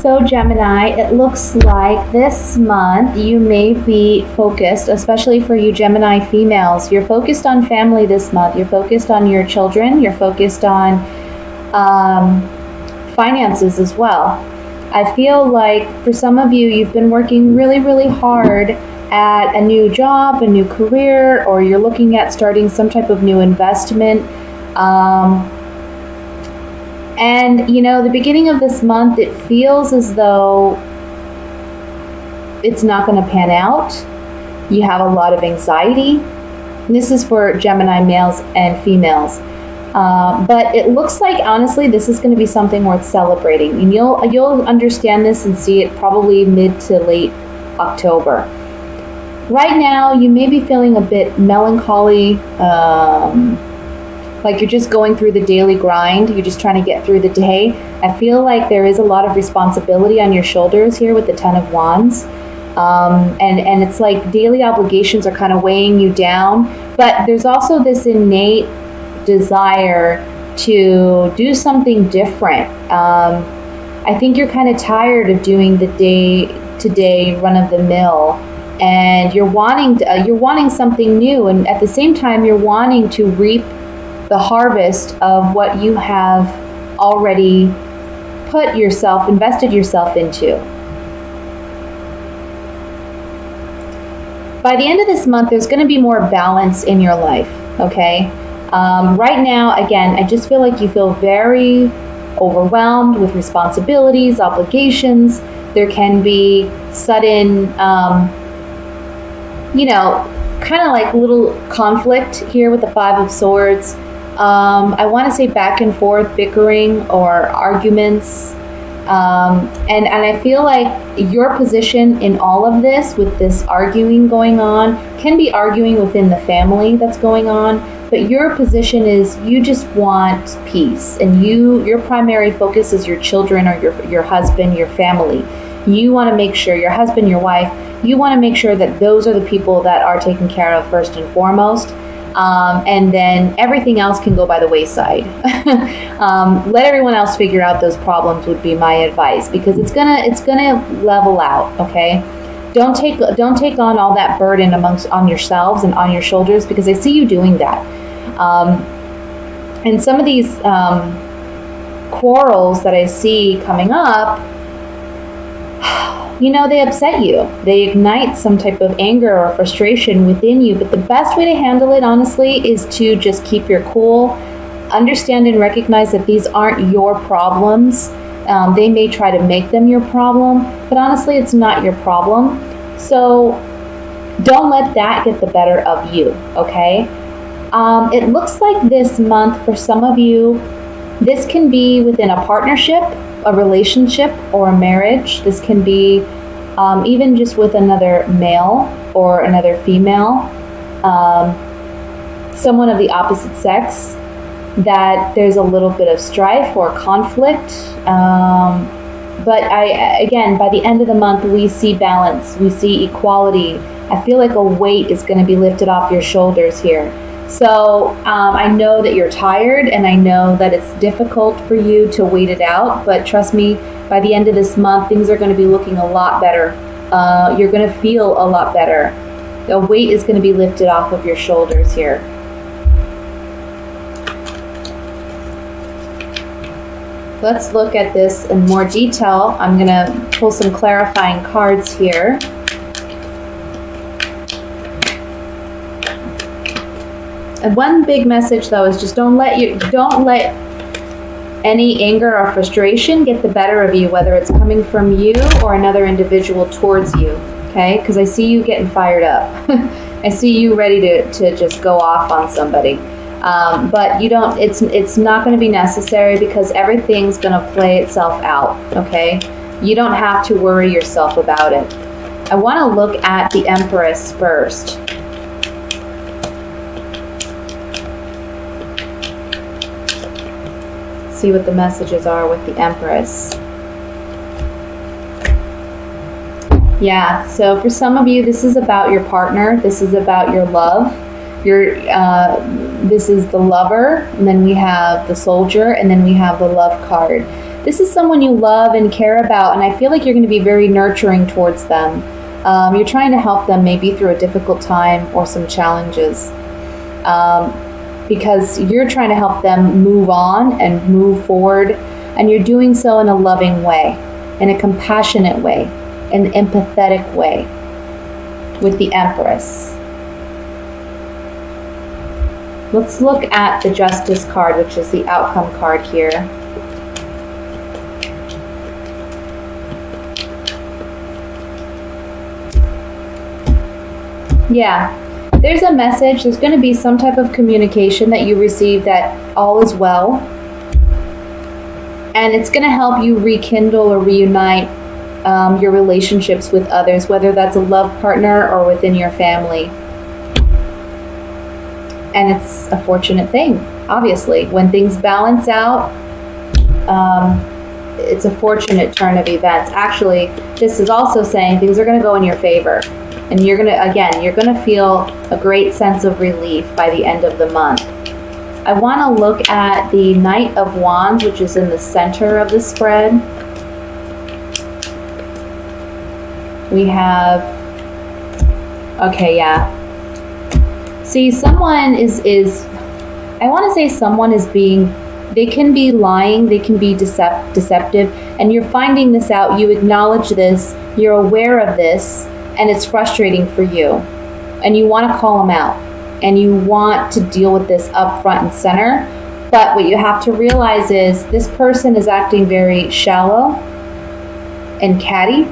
So Gemini, it looks like this month you may be focused, especially for you Gemini females, you're focused on family this month. You're focused on your children. You're focused on finances as well. I feel like for some of you, you've been working really, really hard at a new job, a new career, or you're looking at starting some type of new investment. And, you know, the beginning of this month, it feels as though it's not going to pan out. You have a lot of anxiety. And this is for Gemini males and females. But it looks like, honestly, this is going to be something worth celebrating. And you'll understand this and see it probably mid to late October. Right now, you may be feeling a bit melancholy, like you're just going through the daily grind. You're just trying to get through the day. I feel like there is a lot of responsibility on your shoulders here with the Ten of Wands. And it's like daily obligations are kind of weighing you down. But there's also this innate desire to do something different. I think you're kind of tired of doing the day-to-day run-of-the-mill. And you're wanting something new. And at the same time, you're wanting to reap the harvest of what you have already invested yourself into. By the end of this month, there's going to be more balance in your life, okay? Right now, again, I just feel like you feel very overwhelmed with responsibilities, obligations. There can be sudden, kind of like little conflict here with the Five of Swords. I want to say back and forth bickering or arguments. And I feel like your position in all of this, with this arguing going on, can be arguing within the family that's going on. But your position is you just want peace. And your primary focus is your children or your husband, your family. You want to make sure your husband, your wife, you want to make sure that those are the people that are taken care of first and foremost. And then everything else can go by the wayside. Let everyone else figure out those problems would be my advice, because it's gonna level out. Okay, don't take on all that burden on yourselves and on your shoulders, because I see you doing that. And some of these quarrels that I see coming up, they upset you. They ignite some type of anger or frustration within you. But the best way to handle it, honestly, is to just keep your cool, understand and recognize that these aren't your problems. They may try to make them your problem, but honestly, it's not your problem. So don't let that get the better of you, okay? It looks like this month, for some of you, this can be within a partnership, a relationship, or a marriage. This can be even just with another male or another female, someone of the opposite sex, that there's a little bit of strife or conflict. But again, by the end of the month, we see balance, we see equality. I feel like a weight is going to be lifted off your shoulders here. So I know that you're tired, and I know that it's difficult for you to wait it out, but trust me, by the end of this month, things are going to be looking a lot better. You're going to feel a lot better. The weight is going to be lifted off of your shoulders here. Let's look at this in more detail. I'm going to pull some clarifying cards here. And one big message, though, is just don't let any anger or frustration get the better of you, whether it's coming from you or another individual towards you, okay? Because I see you getting fired up. I see you ready to just go off on somebody. But you don't. It's not going to be necessary, because everything's going to play itself out, okay? You don't have to worry yourself about it. I want to look at the Empress first. See what the messages are with the Empress. Yeah, so for some of you, this is about your partner. This is about your love. This is the Lover, and then we have the Soldier, and then we have the Love card. this is someone you love and care about, and I feel like you're going to be very nurturing towards them. You're trying to help them maybe through a difficult time or some challenges, because you're trying to help them move on and move forward, and you're doing so in a loving way, in a compassionate way, an empathetic way, with the Empress. Let's look at the Justice card, which is the outcome card here. Yeah, there's a message. There's going to be some type of communication that you receive that all is well. And it's going to help you rekindle or reunite your relationships with others, whether that's a love partner or within your family. And it's a fortunate thing, obviously. When things balance out, it's a fortunate turn of events. Actually, this is also saying things are going to go in your favor. And you're going to feel a great sense of relief by the end of the month. I want to look at the Knight of Wands, which is in the center of the spread. We have, okay, yeah. See, someone is I want to say someone is being, they can be lying, they can be deceptive, and you're finding this out, you acknowledge this, you're aware of this, and it's frustrating for you. And you want to call them out, and you want to deal with this up front and center. But what you have to realize is this person is acting very shallow and catty.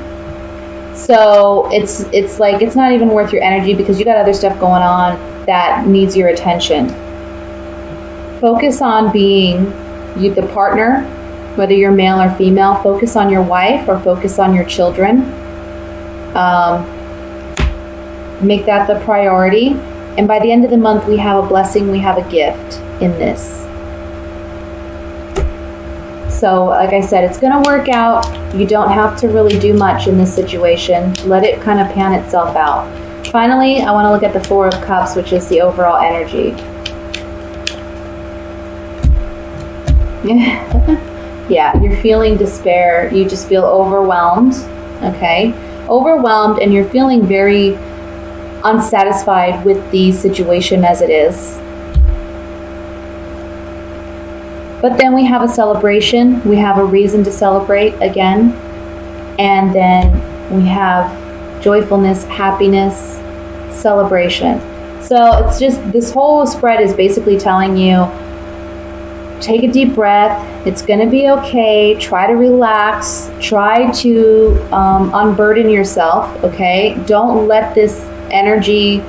So it's like, it's not even worth your energy because you got other stuff going on that needs your attention. Focus on being the partner, whether you're male or female. Focus on your wife or focus on your children. Make that the priority. And by the end of the month, we have a blessing, we have a gift in this. So, like I said, it's going to work out. You don't have to really do much in this situation. Let it kind of pan itself out. Finally, I want to look at the Four of Cups, which is the overall energy. Yeah, you're feeling despair. You just feel overwhelmed, okay? Overwhelmed, and you're feeling very unsatisfied with the situation as it is. But then we have a celebration. We have a reason to celebrate again. And then we have joyfulness, happiness, celebration. So it's just, this whole spread is basically telling you, take a deep breath. It's going to be okay. Try to relax. Try to unburden yourself, okay? Don't let this energy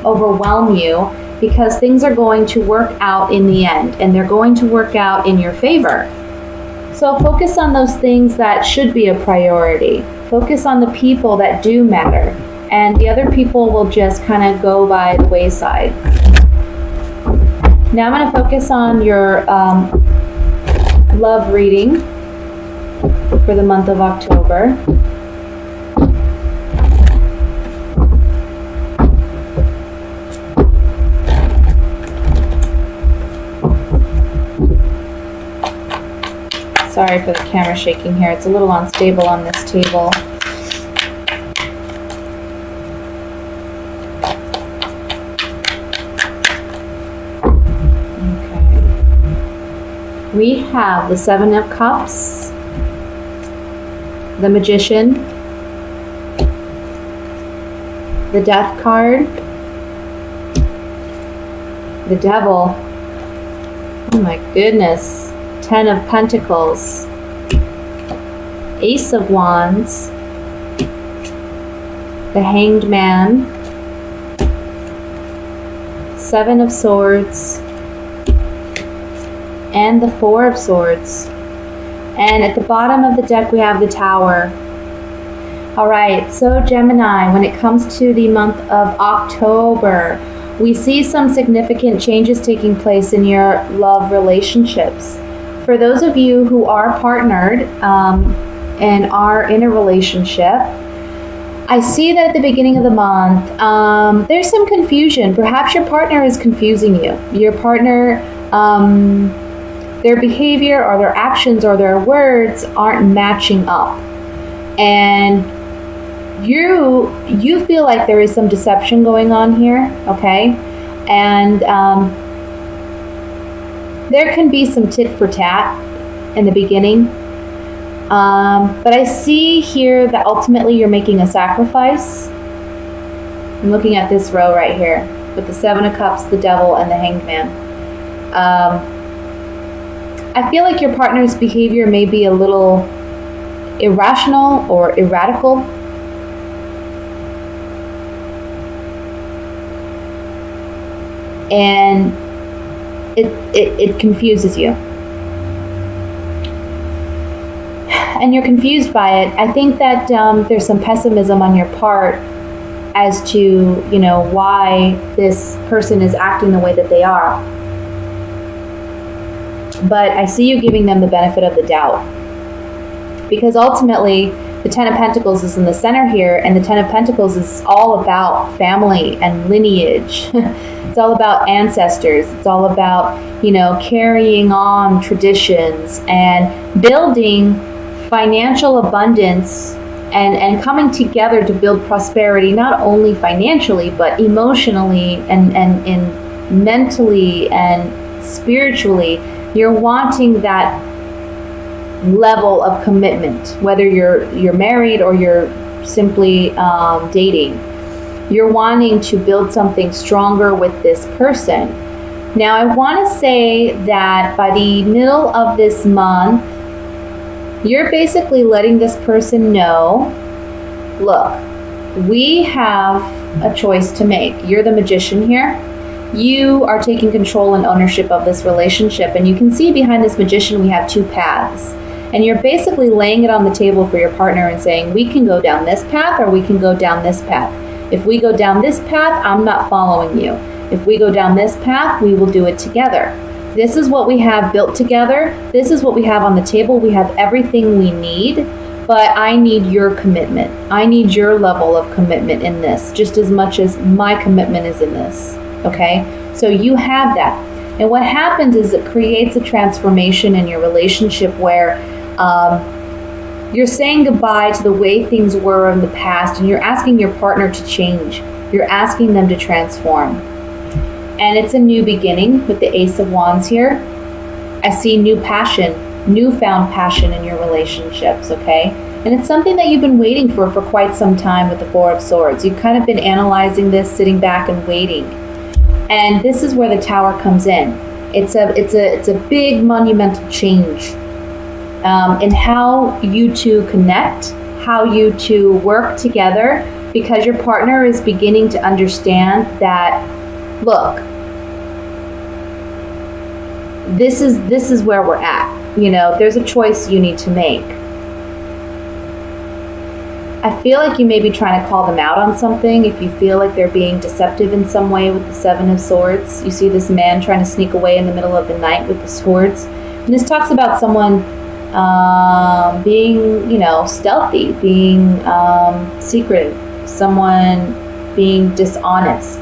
overwhelm you, because things are going to work out in the end, and they're going to work out in your favor. So focus on those things that should be a priority. Focus on the people that do matter, and the other people will just kind of go by the wayside. Now I'm going to focus on your love reading for the month of October. Sorry for the camera shaking here. It's a little unstable on this table. Okay. We have the Seven of Cups, the Magician, the Death card, the Devil. Oh my goodness. Ten of Pentacles, Ace of Wands, the Hanged Man, Seven of Swords, and the Four of Swords. And at the bottom of the deck we have the Tower. Alright, so Gemini, when it comes to the month of October, we see some significant changes taking place in your love relationships. For those of you who are partnered and are in a relationship, I see that at the beginning of the month, there's some confusion. Perhaps your partner is confusing you. Your partner, their behavior or their actions or their words aren't matching up. And you feel like there is some deception going on here, okay? And there can be some tit for tat in the beginning. But I see here that ultimately you're making a sacrifice. I'm looking at this row right here with the Seven of Cups, the Devil, and the Hanged Man. I feel like your partner's behavior may be a little irrational or erratical. And it confuses you. And you're confused by it. I think that there's some pessimism on your part as to, you know, why this person is acting the way that they are. But I see you giving them the benefit of the doubt. Because ultimately, the Ten of Pentacles is in the center here, and the Ten of Pentacles is all about family and lineage. It's all about ancestors. It's all about, you know, carrying on traditions and building financial abundance and coming together to build prosperity, not only financially, but emotionally and mentally and spiritually. You're wanting that level of commitment, whether you're married or you're simply dating. You're wanting to build something stronger with this person. Now, I want to say that by the middle of this month, you're basically letting this person know, look, we have a choice to make. You're the magician here. You are taking control and ownership of this relationship. And you can see behind this magician, we have two paths. And you're basically laying it on the table for your partner and saying, we can go down this path or we can go down this path. If we go down this path, I'm not following you. If we go down this path, we will do it together. This is what we have built together. This is what we have on the table. We have everything we need, but I need your commitment. I need your level of commitment in this, just as much as my commitment is in this, okay? So you have that. And what happens is it creates a transformation in your relationship where you're saying goodbye to the way things were in the past, and you're asking your partner to change. You're asking them to transform. And it's a new beginning with the Ace of Wands here. I see new passion, newfound passion in your relationships, okay? And it's something that you've been waiting for quite some time with the Four of Swords. You've kind of been analyzing this, sitting back and waiting. And this is where the Tower comes in. It's a big monumental change in how you two connect, how you two work together, because your partner is beginning to understand that, look, this is where we're at. You know, there's a choice you need to make. I feel like you may be trying to call them out on something if you feel like they're being deceptive in some way with the Seven of Swords. You see this man trying to sneak away in the middle of the night with the swords. And this talks about someone being, you know, stealthy, being secretive, someone being dishonest.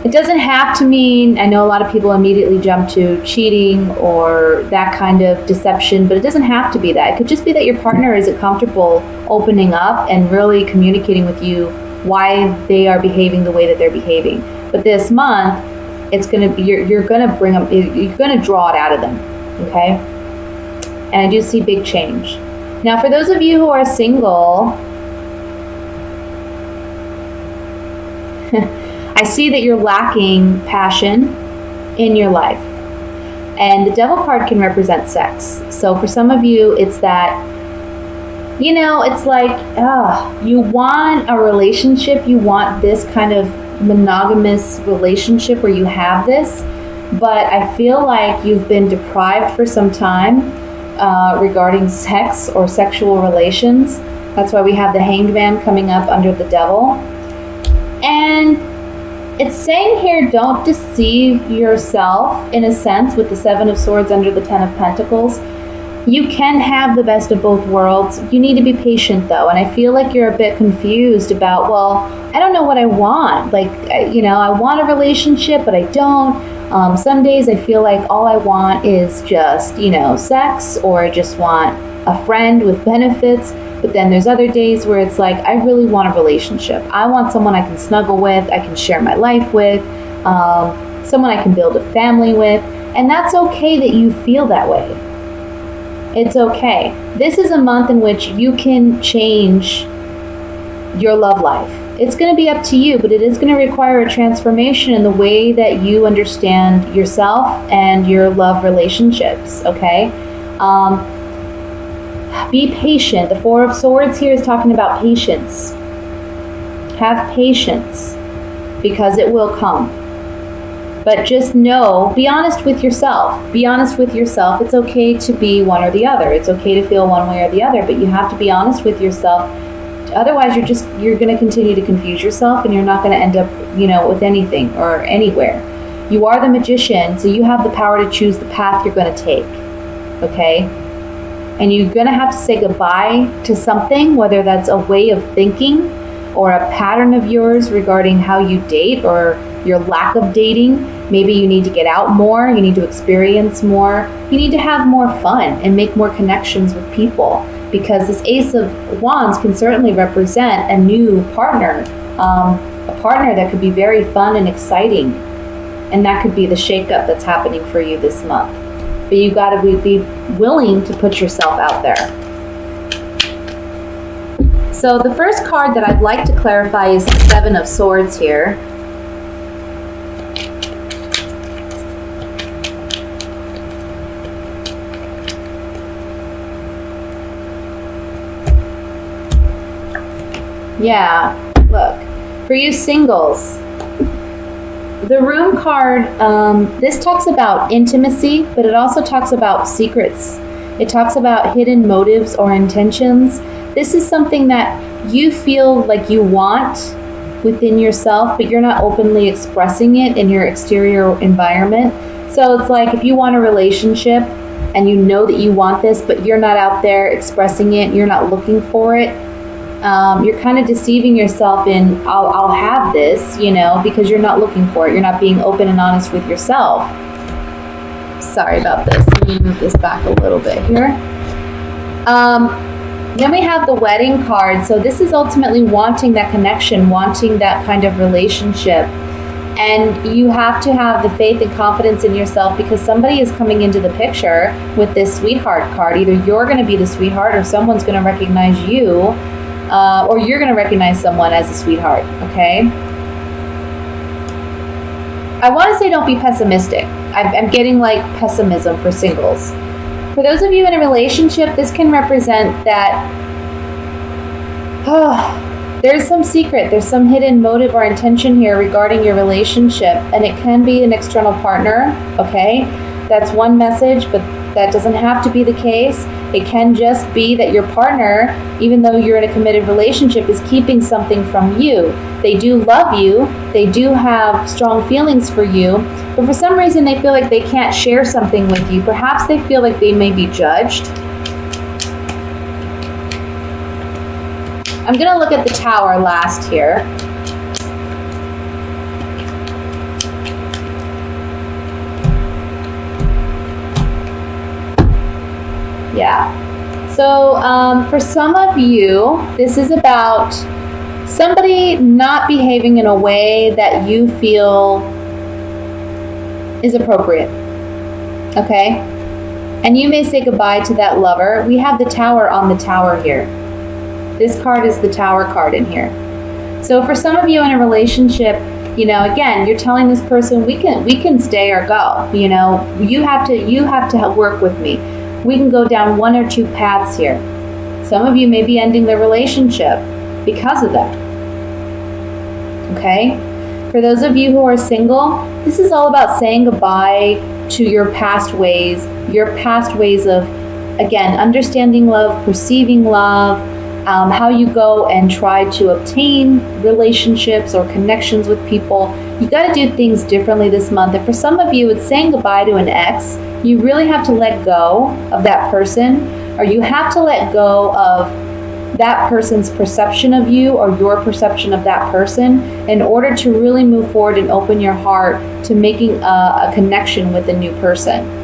It doesn't have to mean, I know a lot of people immediately jump to cheating or that kind of deception, but it doesn't have to be that. It could just be that your partner isn't comfortable opening up and really communicating with you why they are behaving the way that they're behaving. But this month, it's gonna be, you're gonna bring them, you're gonna draw it out of them, okay? And I do see big change. Now, for those of you who are single, I see that you're lacking passion in your life. And the Devil card can represent sex. So for some of you, it's that, you know, it's like, you want a relationship, you want this kind of monogamous relationship where you have this, but I feel like you've been deprived for some time regarding sex or sexual relations. That's why we have the Hanged Man coming up under the Devil. And it's saying here, don't deceive yourself, in a sense, with the Seven of Swords under the Ten of Pentacles. You can have the best of both worlds. You need to be patient though, and I feel like you're a bit confused about, well, I don't know what I want. Like, I want a relationship, but I don't. Some days I feel like all I want is just, sex, or I just want a friend with benefits. But then there's other days where it's like, I really want a relationship. I want someone I can snuggle with, I can share my life with, someone I can build a family with. And that's okay that you feel that way. It's okay. This is a month in which you can change your love life. It's going to be up to you, but it is going to require a transformation in the way that you understand yourself and your love relationships, okay? Be patient. The Four of Swords here is talking about patience. Have patience, because it will come. But just know, be honest with yourself. Be honest with yourself. It's okay to be one or the other. It's okay to feel one way or the other, but you have to be honest with yourself. Otherwise, you're going to continue to confuse yourself, and you're not going to end up, with anything or anywhere. You are the magician, so you have the power to choose the path you're going to take. Okay? And you're going to have to say goodbye to something, whether that's a way of thinking or a pattern of yours regarding how you date or your lack of dating. Maybe you need to get out more, you need to experience more, you need to have more fun and make more connections with people, because this Ace of Wands can certainly represent a new partner, a partner that could be very fun and exciting, and that could be the shakeup that's happening for you this month. But you got to be willing to put yourself out there. So the first card that I'd like to clarify is the Seven of Swords here. Yeah, look, for you singles, the Room card, this talks about intimacy, but it also talks about secrets. It talks about hidden motives or intentions. This is something that you feel like you want within yourself, but you're not openly expressing it in your exterior environment. So it's like if you want a relationship and you know that you want this, but you're not out there expressing it, you're not looking for it, you're kind of deceiving yourself in, I'll have this, because you're not looking for it. You're not being open and honest with yourself. Sorry about this. Let me move this back a little bit here. Then we have the Wedding card. So this is ultimately wanting that connection, wanting that kind of relationship. And you have to have the faith and confidence in yourself, because somebody is coming into the picture with this Sweetheart card. Either you're going to be the sweetheart, or someone's going to recognize you, or you're going to recognize someone as a sweetheart, okay? I want to say don't be pessimistic. I'm getting like pessimism for singles. For those of you in a relationship, this can represent that there's some secret, there's some hidden motive or intention here regarding your relationship, and it can be an external partner, okay? That's one message, but that doesn't have to be the case. It can just be that your partner, even though you're in a committed relationship, is keeping something from you. They do love you, they do have strong feelings for you, but for some reason they feel like they can't share something with you. Perhaps they feel like they may be judged. I'm going to look at the Tower last here. Yeah. So for some of you, this is about somebody not behaving in a way that you feel is appropriate. Okay? And you may say goodbye to that lover. We have the Tower on the Tower here. This card is the Tower card in here. So for some of you in a relationship, again, you're telling this person, we can stay or go. You have to help work with me. We can go down one or two paths here. Some of you may be ending the relationship because of that. Okay? For those of you who are single, this is all about saying goodbye to your past ways of, again, understanding love, perceiving love, how you go and try to obtain relationships or connections with people. you got to do things differently this month. And for some of you, it's saying goodbye to an ex. You really have to let go of that person, or you have to let go of that person's perception of you or your perception of that person in order to really move forward and open your heart to making a connection with a new person.